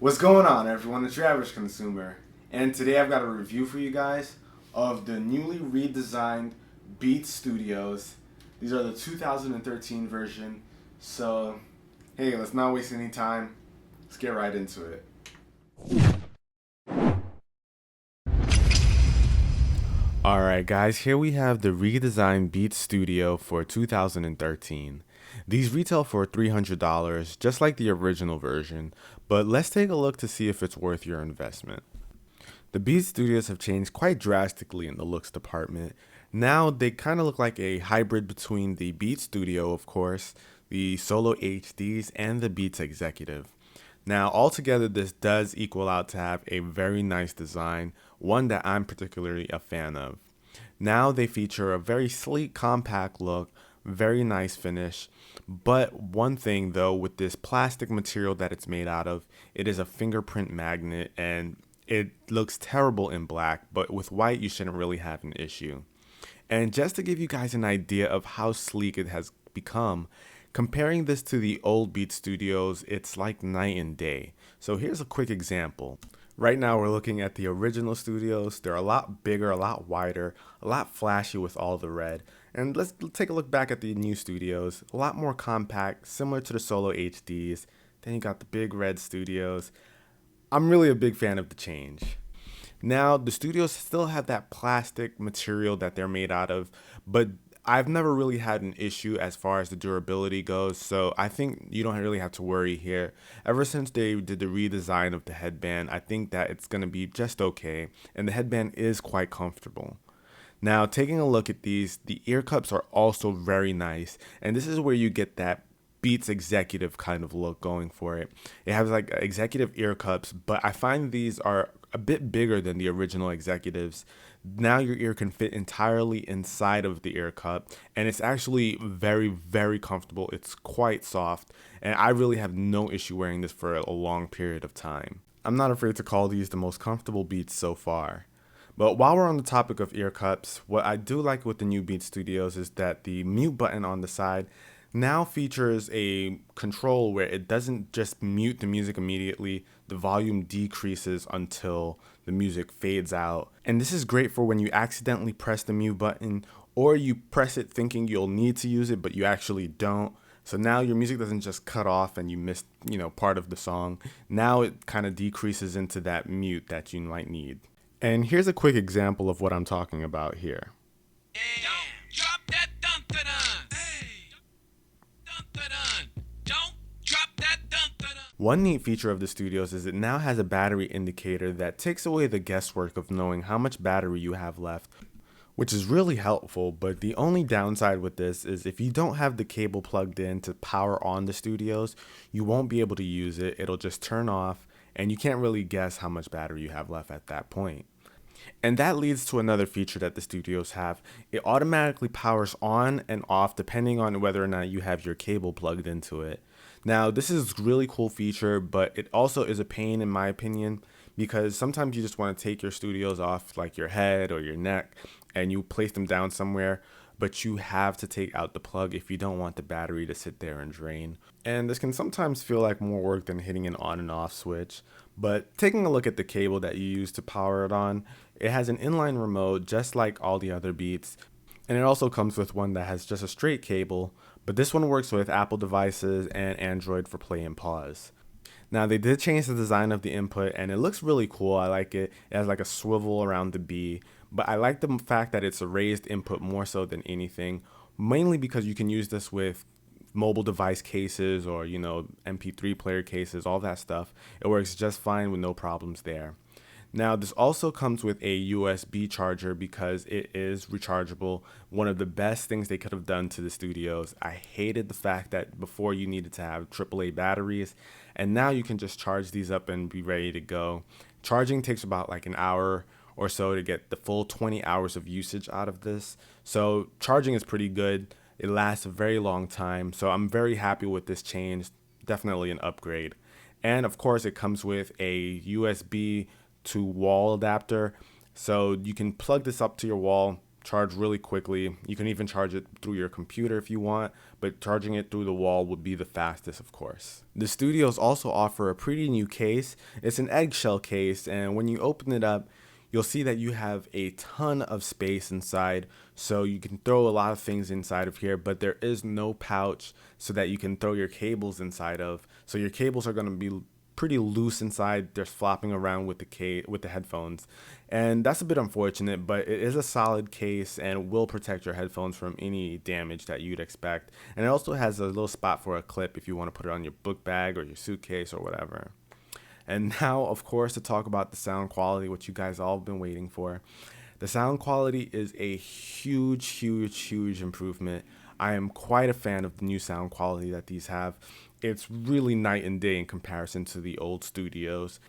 What's going on, everyone? It's UrAvgConsumer, and today I've got a review for you guys of the newly redesigned Beats Studios. These are the 2013 version. So, hey, let's not waste any time. Let's get right into it. Alright guys, here we have the redesigned Beats Studio for 2013. These retail for $300, just like the original version, but let's take a look to see if it's worth your investment. The Beats Studios have changed quite drastically in the looks department. Now they kind of look like a hybrid between the Beats Studio, of course, the Solo HDs, and the Beats Executive. Now, altogether, this does equal out to have a very nice design, one that I'm particularly a fan of. Now they feature a very sleek, compact look, very nice finish, but one thing though, with this plastic material that it's made out of, it is a fingerprint magnet and it looks terrible in black, but with white you shouldn't really have an issue. And just to give you guys an idea of how sleek it has become, comparing this to the old Beat Studios, it's like night and day. So here's a quick example. Right now we're looking at the original studios. They're a lot bigger, a lot wider, a lot flashy with all the red. And let's take a look back at the new studios. A lot more compact, similar to the Solo HDs. Then you got the big red studios. I'm really a big fan of the change. Now, the studios still have that plastic material that they're made out of, but I've never really had an issue as far as the durability goes, so I think you don't really have to worry here. Ever since they did the redesign of the headband, I think that it's going to be just okay, and the headband is quite comfortable. Now, taking a look at these, the ear cups are also very nice, and this is where you get that Beats executive kind of look going for it. It has like executive ear cups, but I find these are a bit bigger than the original executives. Now your ear can fit entirely inside of the ear cup, and it's actually very, very comfortable. It's quite soft, and I really have no issue wearing this for a long period of time. I'm not afraid to call these the most comfortable Beats so far. But while we're on the topic of ear cups, what I do like with the new Beats Studios is that the mute button on the side now features a control where it doesn't just mute the music immediately, the volume decreases until the music fades out. And this is great for when you accidentally press the mute button or you press it thinking you'll need to use it but you actually don't. So now your music doesn't just cut off and you miss, part of the song. Now it kind of decreases into that mute that you might need. And here's a quick example of what I'm talking about here. Don't drop that dun dun dun. Hey, dun dun dun. Don't drop that dun dun dun. One neat feature of the studios is it now has a battery indicator that takes away the guesswork of knowing how much battery you have left, which is really helpful. But the only downside with this is if you don't have the cable plugged in to power on the studios, you won't be able to use it. It'll just turn off and you can't really guess how much battery you have left at that point. And that leads to another feature that the studios have. It automatically powers on and off depending on whether or not you have your cable plugged into it. Now, this is a really cool feature, but it also is a pain in my opinion because sometimes you just want to take your studios off like your head or your neck and you place them down somewhere, but you have to take out the plug if you don't want the battery to sit there and drain. And this can sometimes feel like more work than hitting an on and off switch. But taking a look at the cable that you use to power it on, it has an inline remote just like all the other Beats. And it also comes with one that has just a straight cable, but this one works with Apple devices and Android for play and pause. Now they did change the design of the input and it looks really cool. I like it. It has like a swivel around the B, but I like the fact that it's a raised input more so than anything, mainly because you can use this with mobile device cases or, MP3 player cases, all that stuff. It works just fine with no problems there. Now, this also comes with a USB charger because it is rechargeable. One of the best things they could have done to the studios. I hated the fact that before you needed to have AAA batteries, and now you can just charge these up and be ready to go. Charging takes about like an hour or so to get the full 20 hours of usage out of this. So charging is pretty good. It lasts a very long time. So I'm very happy with this change. Definitely an upgrade. And of course, it comes with a USB to wall adapter. So you can plug this up to your wall, charge really quickly. You can even charge it through your computer if you want, but charging it through the wall would be the fastest, of course. The studios also offer a pretty new case. It's an eggshell case, and when you open it up, you'll see that you have a ton of space inside, so you can throw a lot of things inside of here, but there is no pouch so that you can throw your cables inside of. So your cables are going to be pretty loose inside. They're flopping around with the headphones, and that's a bit unfortunate, but it is a solid case and will protect your headphones from any damage that you'd expect. And it also has a little spot for a clip if you want to put it on your book bag or your suitcase or whatever. And now, of course, to talk about the sound quality, which you guys all have been waiting for. The sound quality is a huge improvement. I am quite a fan of the new sound quality that these have. It's really night and day in comparison to the old studios.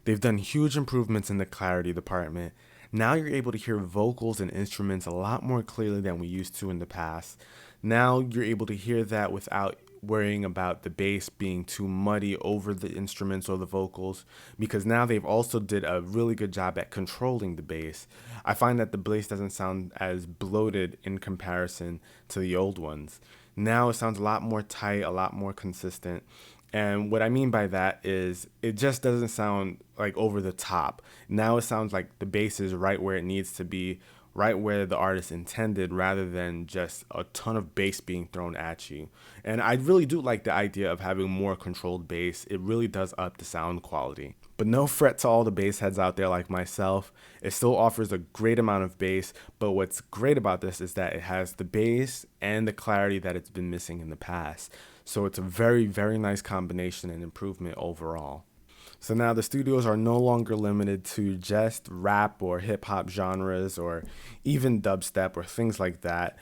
They've done huge improvements in the clarity department. Now you're able to hear vocals and instruments a lot more clearly than we used to in the past. Now you're able to hear that without worrying about the bass being too muddy over the instruments or the vocals, because now they've also did a really good job at controlling the bass. I find that the bass doesn't sound as bloated in comparison to the old ones. Now it sounds a lot more tight, a lot more consistent. And what I mean by that is it just doesn't sound like over the top. Now it sounds like the bass is right where it needs to be, right where the artist intended, rather than just a ton of bass being thrown at you. And I really do like the idea of having more controlled bass. It really does up the sound quality. But no fret to all the bass heads out there like myself. It still offers a great amount of bass, but what's great about this is that it has the bass and the clarity that it's been missing in the past. So it's a very nice combination and improvement overall. So now the studios are no longer limited to just rap or hip hop genres or even dubstep or things like that.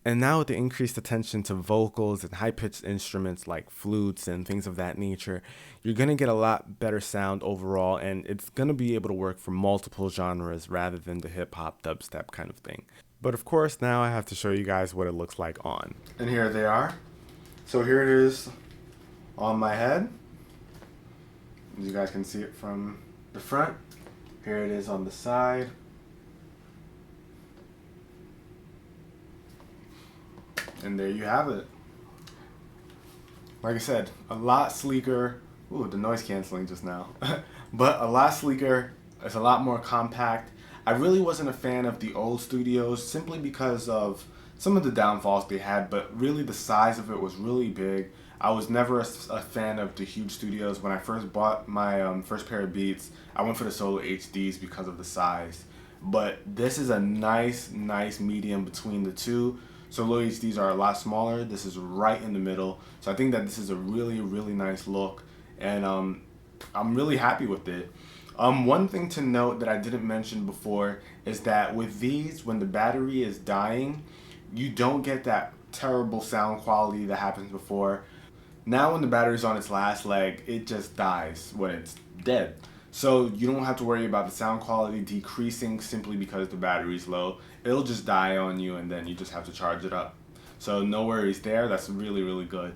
And now with the increased attention to vocals and high-pitched instruments like flutes and things of that nature, you're going to get a lot better sound overall, and it's going to be able to work for multiple genres rather than the hip-hop dubstep kind of thing. But of course, now I have to show you guys what it looks like on. And here they are. So here it is on my head. As you guys can see it from the front. Here it is on the side. And there you have it. Like I said, a lot sleeker. Ooh, the noise canceling just now. But a lot sleeker. It's a lot more compact. I really wasn't a fan of the old studios simply because of some of the downfalls they had, but really the size of it was really big. I was never a fan of the huge studios. When I first bought my first pair of Beats, I went for the Solo HDs because of the size. But this is a nice medium between the two. Solo HDs are a lot smaller. This is right in the middle. So I think that this is a really nice look, and I'm really happy with it. One thing to note that I didn't mention before is that with these, when the battery is dying, you don't get that terrible sound quality that happens before. Now when the battery's on its last leg, it just dies when it's dead. So you don't have to worry about the sound quality decreasing simply because the battery's low. It'll just die on you, and then you just have to charge it up. So no worries there. That's really good.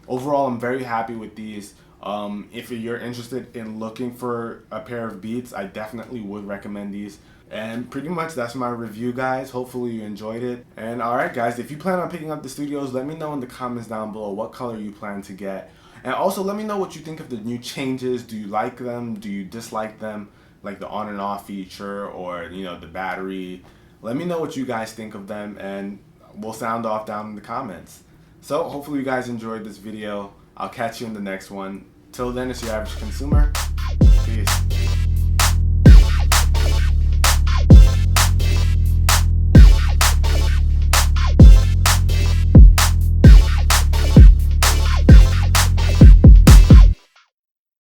Overall, I'm very happy with these. If you're interested in looking for a pair of Beats, I definitely would recommend these. And pretty much that's my review, guys. Hopefully you enjoyed it. And alright guys, if you plan on picking up the studios, let me know in the comments down below what color you plan to get. And also let me know what you think of the new changes. Do you like them? Do you dislike them? Like the on and off feature, or the battery. Let me know what you guys think of them, and we'll sound off down in the comments. So hopefully you guys enjoyed this video. I'll catch you in the next one. Till then, it's your average consumer.